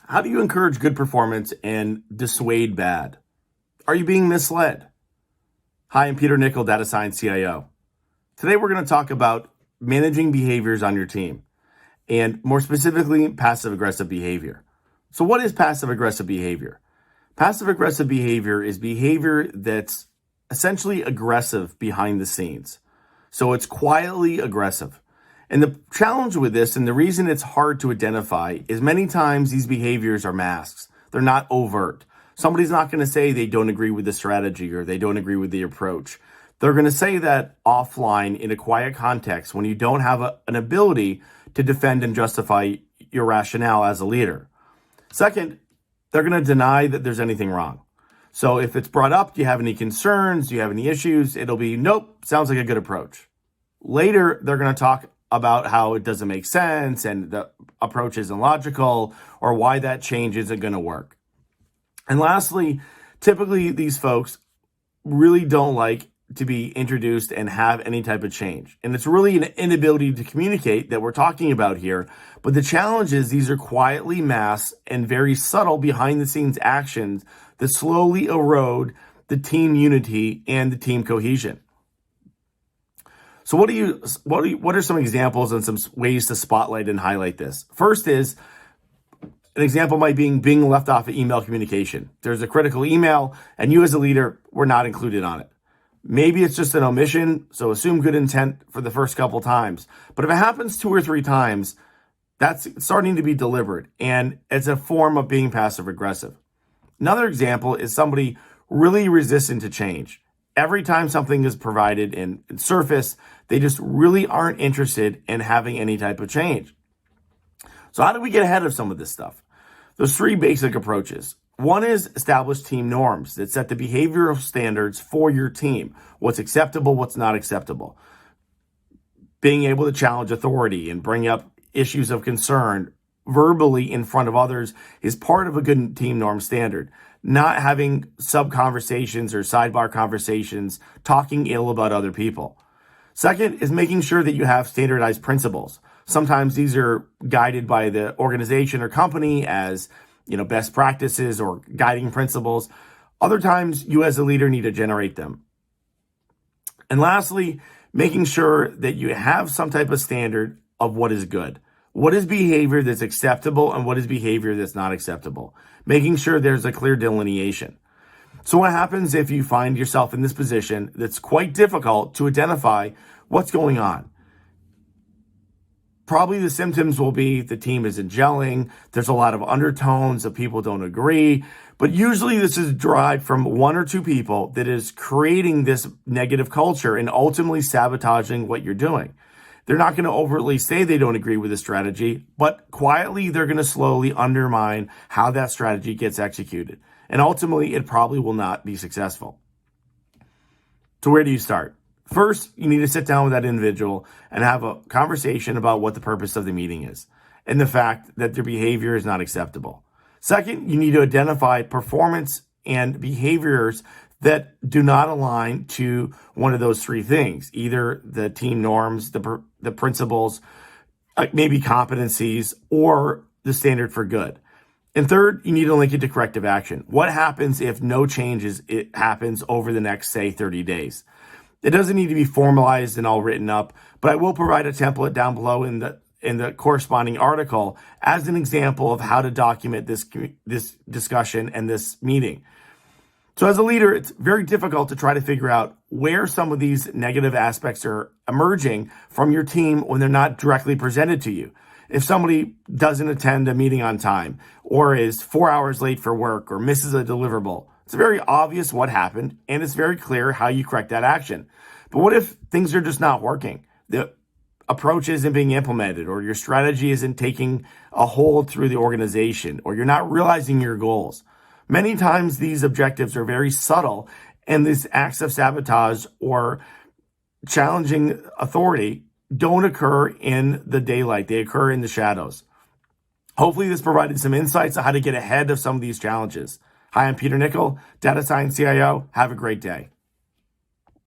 How do you encourage good performance and dissuade bad? Are you being misled? Hi, I'm Peter Nichol, Data Science CIO. Today we're going to talk about managing behaviors on your team, and more specifically, passive-aggressive behavior. So what is passive-aggressive behavior? Passive-aggressive behavior is behavior that's essentially aggressive behind the scenes. So it's quietly aggressive. And the challenge with this, and the reason it's hard to identify, is many times these behaviors are masks. They're not overt. Somebody's not going to say they don't agree with the strategy or they don't agree with the approach. They're going to say that offline in a quiet context when you don't have an ability to defend and justify your rationale as a leader. Second, they're going to deny that there's anything wrong. So if it's brought up, do you have any concerns? Do you have any issues? It'll be, nope, sounds like a good approach. Later, they're going to talk about how it doesn't make sense and the approach isn't logical or why that change isn't going to work. And lastly, typically these folks really don't like to be introduced and have any type of change. And it's really an inability to communicate that we're talking about here. But the challenge is these are quietly masked and very subtle behind the scenes actions that slowly erode the team unity and the team cohesion. So what are some examples and some ways to spotlight and highlight this? First is, an example might be being left off of email communication. There's a critical email and you as a leader were not included on it. Maybe it's just an omission, so assume good intent for the first couple times. But if it happens 2 or 3 times, that's starting to be deliberate and it's a form of being passive aggressive. Another example is somebody really resistant to change. Every time something is provided in surface, they just really aren't interested in having any type of change. So how do we get ahead of some of this stuff? There's 3 basic approaches. One is establish team norms that set the behavioral standards for your team. What's acceptable, what's not acceptable. Being able to challenge authority and bring up issues of concern verbally in front of others is part of a good team norm standard. Not having sub-conversations or sidebar conversations, talking ill about other people. Second is making sure that you have standardized principles. Sometimes these are guided by the organization or company as, best practices or guiding principles. Other times you as a leader need to generate them. And lastly, making sure that you have some type of standard of what is good. What is behavior that's acceptable and what is behavior that's not acceptable? Making sure there's a clear delineation. So what happens if you find yourself in this position that's quite difficult to identify what's going on? Probably the symptoms will be the team isn't gelling. There's a lot of undertones of people don't agree. But usually this is derived from 1 or 2 people that is creating this negative culture and ultimately sabotaging what you're doing. They're not going to overtly say they don't agree with the strategy, but quietly they're going to slowly undermine how that strategy gets executed. And ultimately, it probably will not be successful. So where do you start? First, you need to sit down with that individual and have a conversation about what the purpose of the meeting is and the fact that their behavior is not acceptable. Second, you need to identify performance and behaviors that do not align to one of those 3 things, either the team norms, the principles, maybe competencies, or the standard for good. And third, you need to link it to corrective action. What happens if no changes happens over the next, say, 30 days? It doesn't need to be formalized and all written up, but I will provide a template down below in the corresponding article as an example of how to document this discussion and this meeting. So as a leader, it's very difficult to try to figure out where some of these negative aspects are emerging from your team when they're not directly presented to you. If somebody doesn't attend a meeting on time or is 4 hours late for work or misses a deliverable, it's very obvious what happened and it's very clear how you correct that action. But what if things are just not working? The approach isn't being implemented or your strategy isn't taking a hold through the organization or you're not realizing your goals? Many times these objectives are very subtle and these acts of sabotage or challenging authority don't occur in the daylight. They occur in the shadows. Hopefully this provided some insights on how to get ahead of some of these challenges. Hi, I'm Peter Nichol, Data Science CIO. Have a great day.